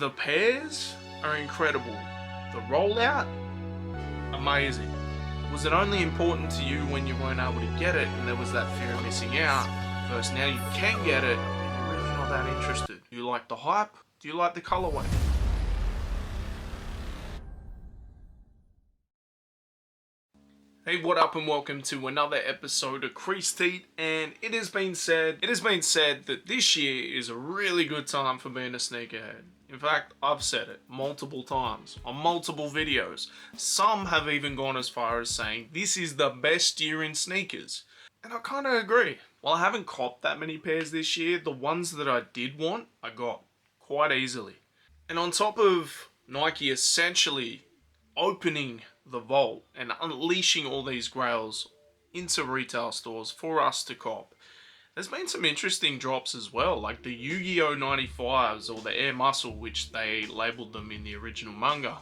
The pairs are incredible. The rollout, amazing. Was it only important to you when you weren't able to get it and there was that fear of missing out? Versus now you can get it and you're really not that interested. Do you like the hype? Do you like the colourway? Hey, what up and welcome to another episode of Creased. And it has been said that this year is a really good time for being a sneakerhead. In fact, I've said it multiple times on multiple videos. Some have even gone as far as saying this is the best year in sneakers. And I kind of agree. While I haven't copped that many pairs this year, the ones that I did want, I got quite easily. And on top of Nike essentially opening the vault and unleashing all these Grails into retail stores for us to cop, there's been some interesting drops as well, like the Yu-Gi-Oh 95s or the Air Muscle, which they labeled them in the original manga.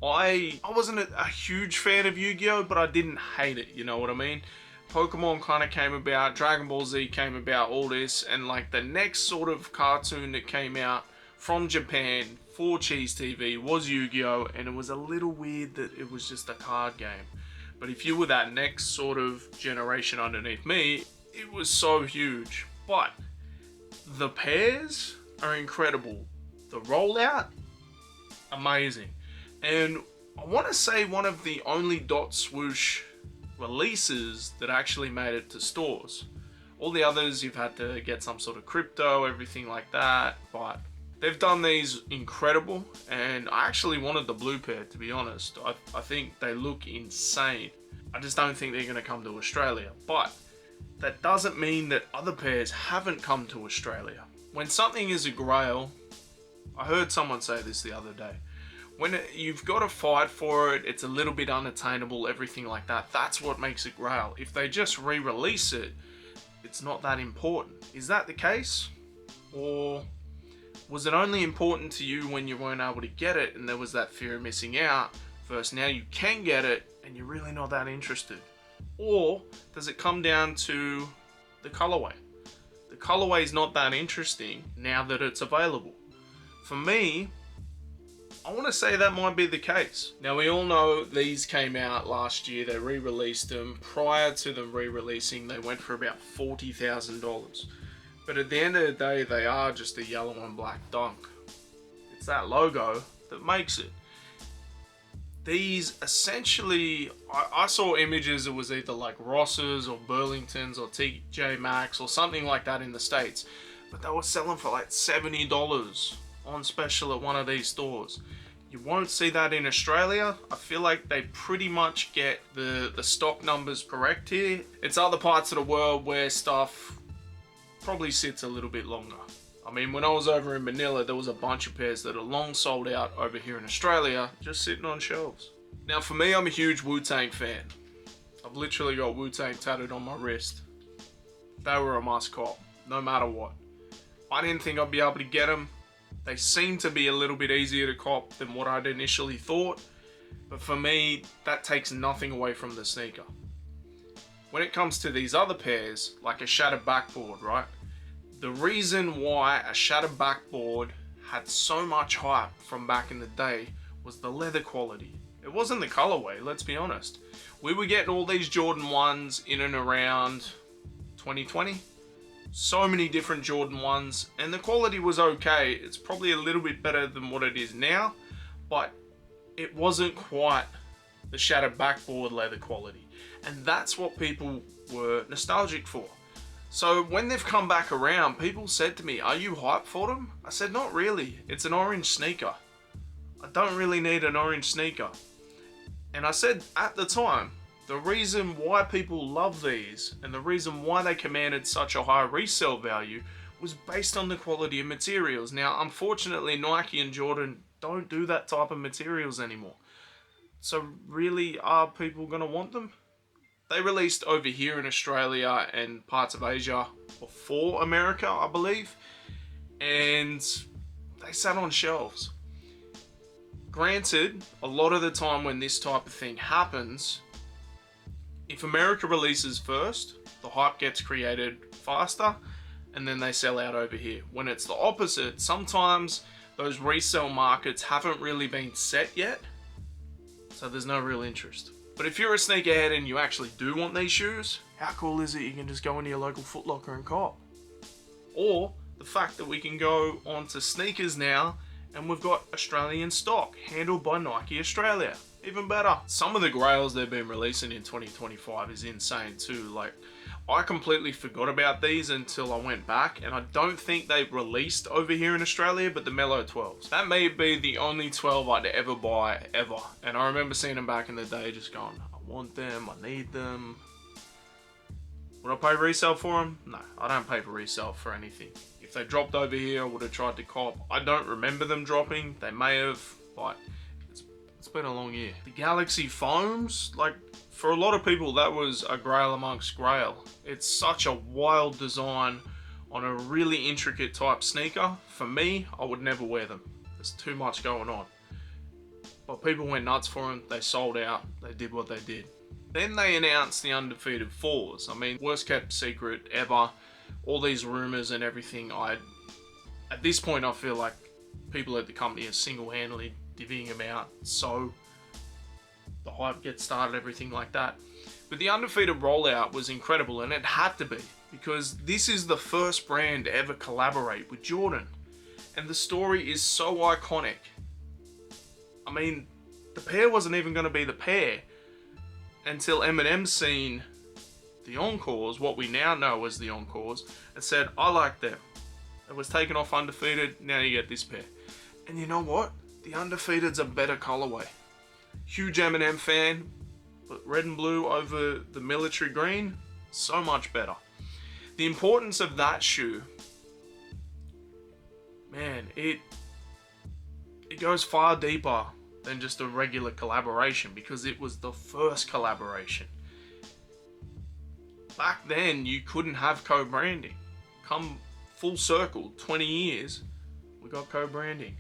I wasn't a huge fan of Yu-Gi-Oh, but I didn't hate it, you know what I mean? Pokemon kind of came about, Dragon Ball Z came about, all this, and like the next sort of cartoon that came out from Japan for Cheese TV was Yu-Gi-Oh, and it was a little weird that it was just a card game. But if you were that next sort of generation underneath me, it was so huge. But the pairs are incredible. The rollout, amazing. And I want to say one of the only dot swoosh releases that actually made it to stores. All the others you've had to get some sort of crypto, everything like that, but they've done these incredible, and I actually wanted the blue pair, to be honest. I think they look insane. I just don't think they're going to come to Australia, but that doesn't mean that other pairs haven't come to Australia. When something is a grail, I heard someone say this the other day, when you've got to fight for it, it's a little bit unattainable, everything like that. That's what makes it grail. If they just re-release it, it's not that important. Is that the case? Or was it only important to you when you weren't able to get it and there was that fear of missing out, versus now you can get it and you're really not that interested? Or does it come down to the colorway? The colorway is not that interesting now that it's available. For me, I want to say that might be the case. Now we all know these came out last year, they re-released them. Prior to them re-releasing, they went for about $40,000. But at the end of the day, they are just a yellow and black dunk. It's that logo that makes it. These essentially, I saw images, it was either like Ross's or Burlington's or TJ Maxx or something like that in the States. But they were selling for like $70 on special at one of these stores. You won't see that in Australia. I feel like they pretty much get the stock numbers correct here. It's other parts of the world where stuff probably sits a little bit longer. I mean, when I was over in Manila, there was a bunch of pairs that are long sold out over here in Australia, just sitting on shelves. Now for me, I'm a huge Wu-Tang fan. I've literally got Wu-Tang tattooed on my wrist. They were a must cop, no matter what. I didn't think I'd be able to get them. They seem to be a little bit easier to cop than what I'd initially thought. But for me, that takes nothing away from the sneaker. When it comes to these other pairs, like a shattered backboard, right? The reason why a shattered backboard had so much hype from back in the day was the leather quality. It wasn't the colorway, let's be honest. We were getting all these Jordan 1s in and around 2020. So many different Jordan 1s, and the quality was okay. It's probably a little bit better than what it is now, but it wasn't quite the shattered backboard leather quality. And that's what people were nostalgic for. So when they've come back around, people said to me, are you hyped for them? I said, not really. It's an orange sneaker. I don't really need an orange sneaker. And I said at the time, the reason why people love these and the reason why they commanded such a high resale value was based on the quality of materials. Now, unfortunately, Nike and Jordan don't do that type of materials anymore. So really, are people going to want them? They released over here in Australia and parts of Asia before America, I believe, and they sat on shelves. Granted, a lot of the time when this type of thing happens, if America releases first, the hype gets created faster, and then they sell out over here. When it's the opposite, sometimes those resale markets haven't really been set yet, so there's no real interest. But if you're a sneakerhead and you actually do want these shoes, how cool is it you can just go into your local Foot Locker and cop? Or the fact that we can go onto sneakers now and we've got Australian stock handled by Nike Australia. Even better. Some of the Grails they've been releasing in 2025 is insane too. Like, I completely forgot about these until I went back, and I don't think they've released over here in Australia, but the Mellow 12s. That may be the only 12 I'd ever buy, ever. And I remember seeing them back in the day just going, I want them, I need them. Would I pay resale for them? No, I don't pay for resale for anything. If they dropped over here, I would have tried to cop. I don't remember them dropping. They may have, but it's been a long year. The Galaxy Foams, like, for a lot of people, that was a Grail amongst Grail. It's such a wild design on a really intricate type sneaker. For me, I would never wear them. There's too much going on. But people went nuts for them. They sold out. They did what they did. Then they announced the undefeated 4s. I mean, worst kept secret ever. All these rumors and everything. At this point, I feel like people at the company are single-handedly divvying them out. So the hype gets started, everything like that. But the undefeated rollout was incredible, and it had to be, because this is the first brand to ever collaborate with Jordan. And the story is so iconic. I mean, the pair wasn't even going to be the pair until Eminem seen the Encores, what we now know as the Encores, and said, I like them. It was taken off undefeated, now you get this pair. And you know what? The undefeated's a better colorway. Huge Eminem fan, but red and blue over the military green, so much better. The importance of that shoe, man, it goes far deeper than just a regular collaboration, because it was the first collaboration. Back then, you couldn't have co-branding. Come full circle, 20 years, we got co-branding.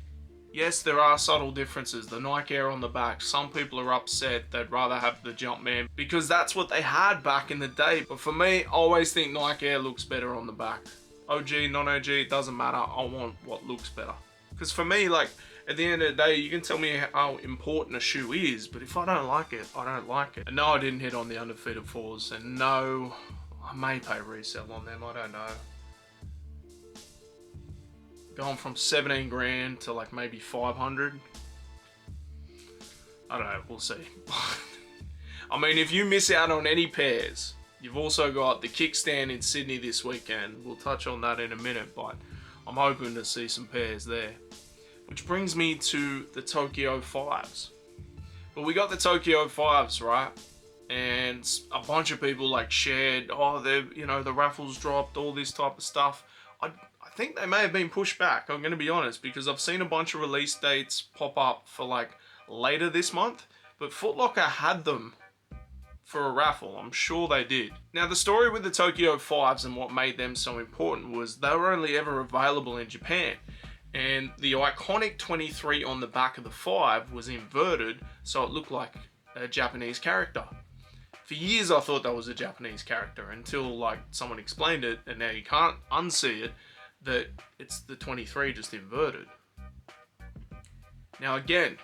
Yes, there are subtle differences. The Nike Air on the back, some people are upset. They'd rather have the Jumpman because that's what they had back in the day. But for me, I always think Nike Air looks better on the back. OG, non-OG, it doesn't matter. I want what looks better. Because for me, like, at the end of the day, you can tell me how important a shoe is, but if I don't like it, I don't like it. And no, I didn't hit on the undefeated 4s, and no, I may pay resale on them, I don't know. Going from 17 grand to like maybe 500. I don't know, we'll see. I mean, if you miss out on any pairs, you've also got the kickstand in Sydney this weekend. We'll touch on that in a minute, but I'm hoping to see some pairs there. Which brings me to the Tokyo 5s. But we got the Tokyo 5s, right? And a bunch of people like shared, oh, the raffles dropped, all this type of stuff. I think they may have been pushed back, I'm going to be honest, because I've seen a bunch of release dates pop up for like later this month, but Foot Locker had them for a raffle, I'm sure they did. Now, the story with the Tokyo 5s and what made them so important was they were only ever available in Japan, and the iconic 23 on the back of the 5 was inverted, so it looked like a Japanese character. For years I thought that was a Japanese character until like someone explained it, and now you can't unsee it, that it's the 23 just inverted. Now again,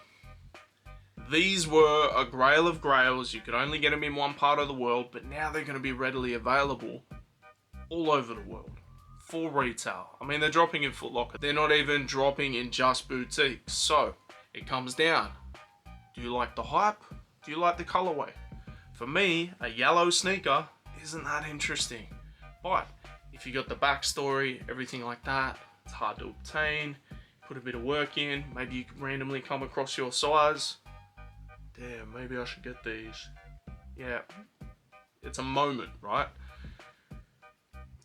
these were a Grail of Grails. You could only get them in one part of the world, but now they're going to be readily available all over the world for retail. I mean, they're dropping in Foot Locker. They're not even dropping in just boutiques. So it comes down. Do you like the hype? Do you like the colorway? For me, a yellow sneaker isn't that interesting. But if you got the backstory, everything like that, it's hard to obtain. Put a bit of work in. Maybe you randomly come across your size. Damn, maybe I should get these. Yeah, it's a moment, right?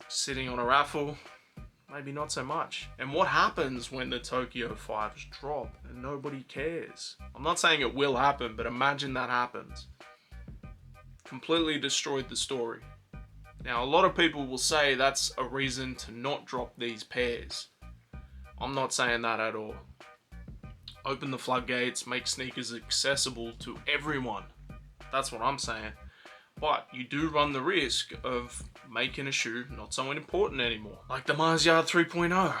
Sitting on a raffle, maybe not so much. And what happens when the Tokyo 5s drop and nobody cares? I'm not saying it will happen, but imagine that happens. Completely destroyed the story. Now, a lot of people will say that's a reason to not drop these pairs. I'm not saying that at all. Open the floodgates, make sneakers accessible to everyone. That's what I'm saying. But you do run the risk of making a shoe not so important anymore. Like the Mars Yard 3.0.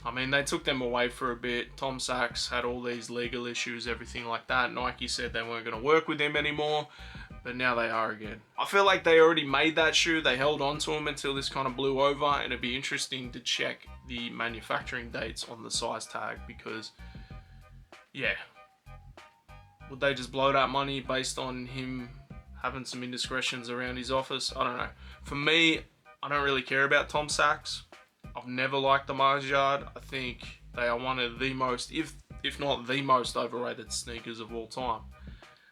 I mean, they took them away for a bit. Tom Sachs had all these legal issues, everything like that. Nike said they weren't going to work with him anymore, but now they are again. I feel like they already made that shoe. They held on to him until this kind of blew over, and it'd be interesting to check the manufacturing dates on the size tag because, yeah, would they just blow that money based on him having some indiscretions around his office? I don't know. For me, I don't really care about Tom Sachs. I've never liked the Mars Yard. I think they are one of the most, if not the most overrated sneakers of all time.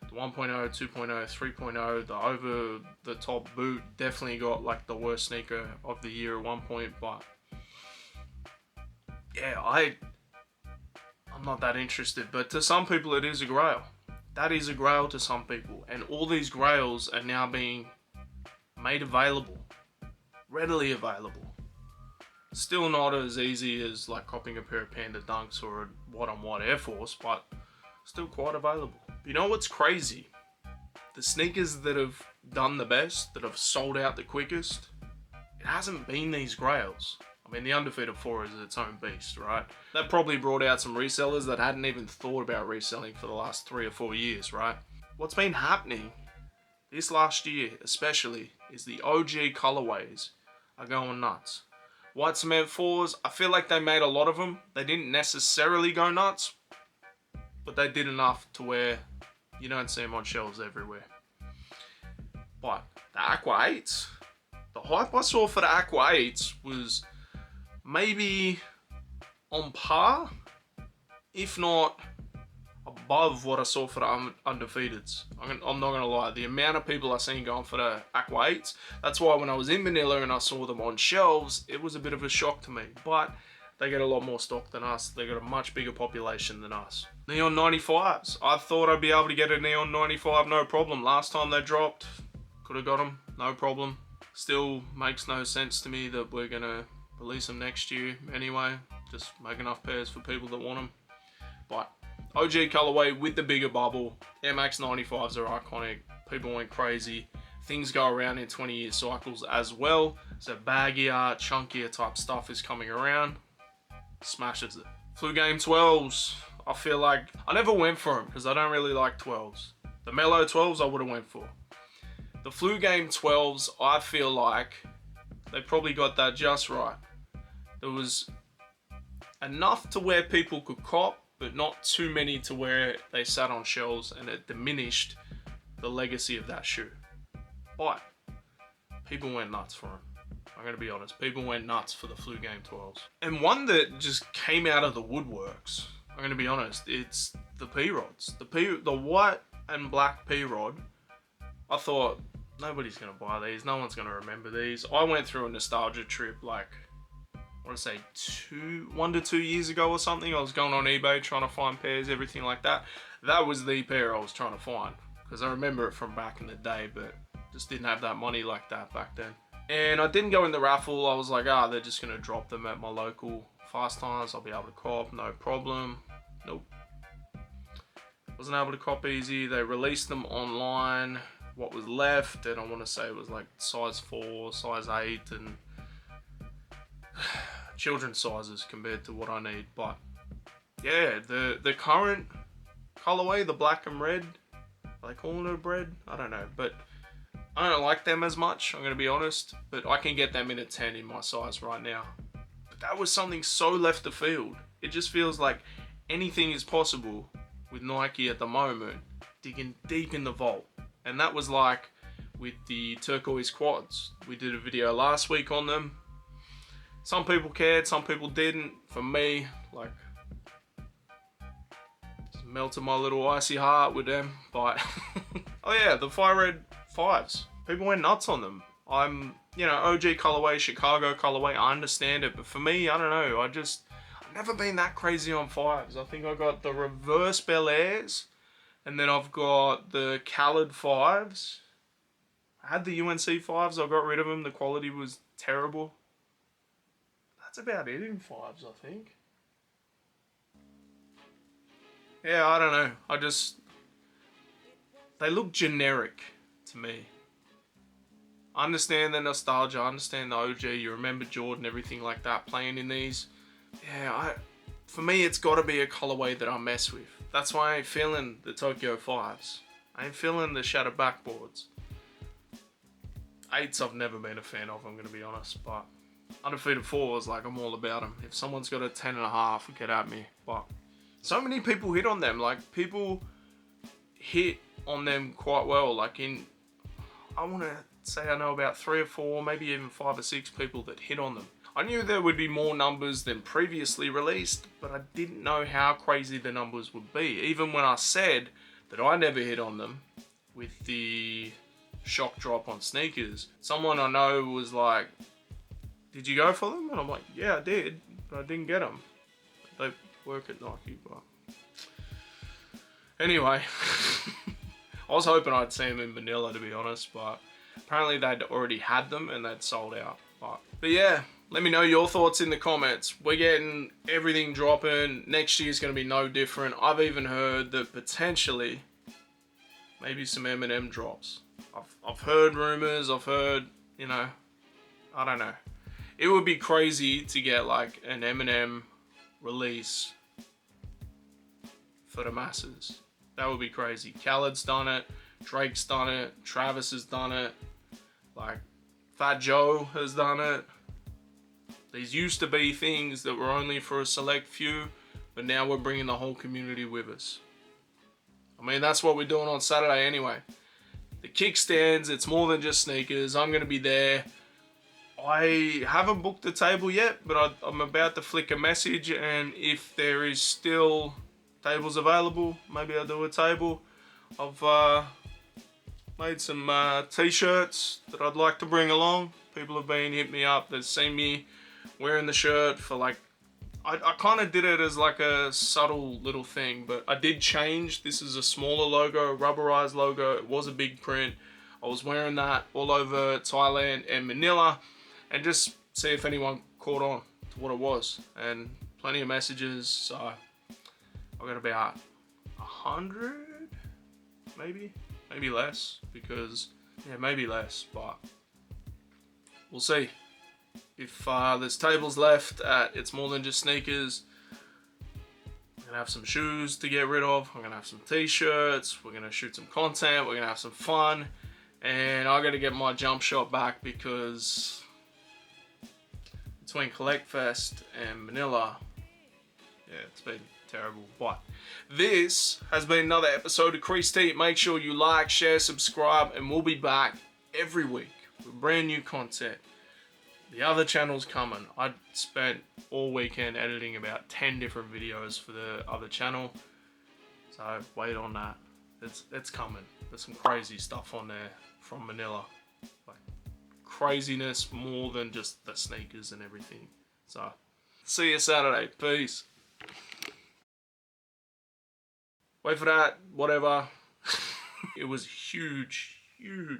The 1.0, 2.0, 3.0, the over-the-top boot definitely got like the worst sneaker of the year at one point, but yeah, I'm not that interested. But to some people, it is a grail. That is a grail to some people, and all these grails are now being made available, readily available. Still not as easy as like copying a pair of Panda Dunks or a white-on-white Air Force, but still quite available. You know what's crazy? The sneakers that have done the best, that have sold out the quickest, it hasn't been these grails. I mean, the Undefeated 4 is its own beast, right? That probably brought out some resellers that hadn't even thought about reselling for the last 3 or 4 years, right? What's been happening this last year, especially, is the OG colorways are going nuts. White Cement 4s, I feel like they made a lot of them. They didn't necessarily go nuts, but they did enough to where you don't see them on shelves everywhere. But the Aqua 8s, the hype I saw for the Aqua 8s was maybe on par, if not above what I saw for the Undefeateds. I'm not gonna lie, the amount of people I seen going for the Aqua 8s, that's why when I was in Manila and I saw them on shelves, it was a bit of a shock to me. But they get a lot more stock than us. They got a much bigger population than us. Neon 95s. I thought I'd be able to get a Neon 95, no problem. Last time they dropped, could have got them, no problem. Still makes no sense to me that we're gonna release them next year anyway. Just make enough pairs for people that want them. But OG colorway with the bigger bubble. Air Max 95s are iconic. People went crazy. Things go around in 20-year cycles as well. So baggier, chunkier type stuff is coming around. Smashes it. Flu Game 12s. I feel like I never went for them because I don't really like 12s. The Mellow 12s I would have went for. The Flu Game 12s, I feel like they probably got that just right. There was enough to where people could cop, but not too many to where they sat on shelves and it diminished the legacy of that shoe. But people went nuts for them. I'm going to be honest, people went nuts for the Flu Game 12s. And one that just came out of the woodworks, I'm going to be honest, it's the P-Rods. The white and black P-Rod, I thought, nobody's going to buy these, no one's going to remember these. I went through a nostalgia trip like, I want to say 1 to 2 years ago or something. I was going on eBay trying to find pairs, everything like that. That was the pair I was trying to find because I remember it from back in the day, but just didn't have that money like that back then. And I didn't go in the raffle. I was like, they're just going to drop them at my local Fast Times. I'll be able to cop, no problem. Nope. Wasn't able to cop easy. They released them online. What was left, and I want to say it was like size 4, size 8, and children's sizes compared to what I need. But yeah, the current colorway, the black and red, are they calling it red? I don't know, but I don't like them as much, I'm going to be honest, but I can get them in a 10 in my size right now. But that was something so left of field. It just feels like anything is possible with Nike at the moment, digging deep in the vault. And that was like with the turquoise quads. We did a video last week on them. Some people cared, some people didn't. For me, like, just melted my little icy heart with them. But oh yeah, the fire red 5s. People went nuts on them. I'm, OG colorway, Chicago colorway, I understand it. But for me, I don't know. I've never been that crazy on 5s. I think I got the reverse Bel Airs. And then I've got the Khaled 5s. I had the UNC 5s. I got rid of them. The quality was terrible. That's about it in 5s, I think. Yeah, I don't know. They look generic to me. I understand the nostalgia. I understand the OG. You remember Jordan, everything like that, playing in these. yeah, for me it's got to be a colorway that I mess with. That's why I ain't feeling the Tokyo 5s. I ain't feeling the Shadow backboards. 8s I've never been a fan of, I'm going to be honest, but Undefeated 4s, like, I'm all about them. If someone's got a 10.5, get at me. But so many people hit on them, like, people hit on them quite well. Like, I want to say I know about 3 or 4, maybe even 5 or 6 people that hit on them. I knew there would be more numbers than previously released, but I didn't know how crazy the numbers would be. Even when I said that I never hit on them with the shock drop on sneakers, someone I know was like, did you go for them? And I'm like, yeah, I did, but I didn't get them. They work at Nike, but anyway. I was hoping I'd see them in vanilla, to be honest, but apparently they'd already had them and they'd sold out. But yeah, let me know your thoughts in the comments. We're getting everything dropping. Next year's going to be no different. I've even heard that potentially maybe some M&M drops. I've heard rumors. I've heard, you know, I don't know. It would be crazy to get like an M&M release for the masses. That would be crazy. Khaled's done it. Drake's done it. Travis has done it. Like, Fat Joe has done it. These used to be things that were only for a select few, but now we're bringing the whole community with us. I mean, that's what we're doing on Saturday anyway. The kickstands, it's more than just sneakers. I'm going to be there. I haven't booked the table yet, but I'm about to flick a message, and if there is still tables available, maybe I'll do a table. I've made some t-shirts that I'd like to bring along. People have been hitting me up. They've seen me wearing the shirt for like, I kind of did it as like a subtle little thing, but I did change. This is a smaller logo, rubberized logo. It was a big print. I was wearing that all over Thailand and Manila, and just see if anyone caught on to what it was. And plenty of messages, so I got about 100, maybe less, because, yeah, maybe less, but we'll see. If there's tables left at It's More Than Just Sneakers, we're going to have some shoes to get rid of, we're going to have some t-shirts, we're going to shoot some content, we're going to have some fun, and I got to get my jump shot back because between Collect Fest and Manila, yeah, it's been terrible. But this has been another episode of Creased. Make sure you like, share, subscribe, and we'll be back every week with brand new content. The other channel's coming. I spent all weekend editing about 10 different videos for the other channel, so wait on that. It's coming. There's some crazy stuff on there from Manila, like craziness more than just the sneakers and everything. So see you Saturday. Peace. Wait for that, whatever. It was huge, huge.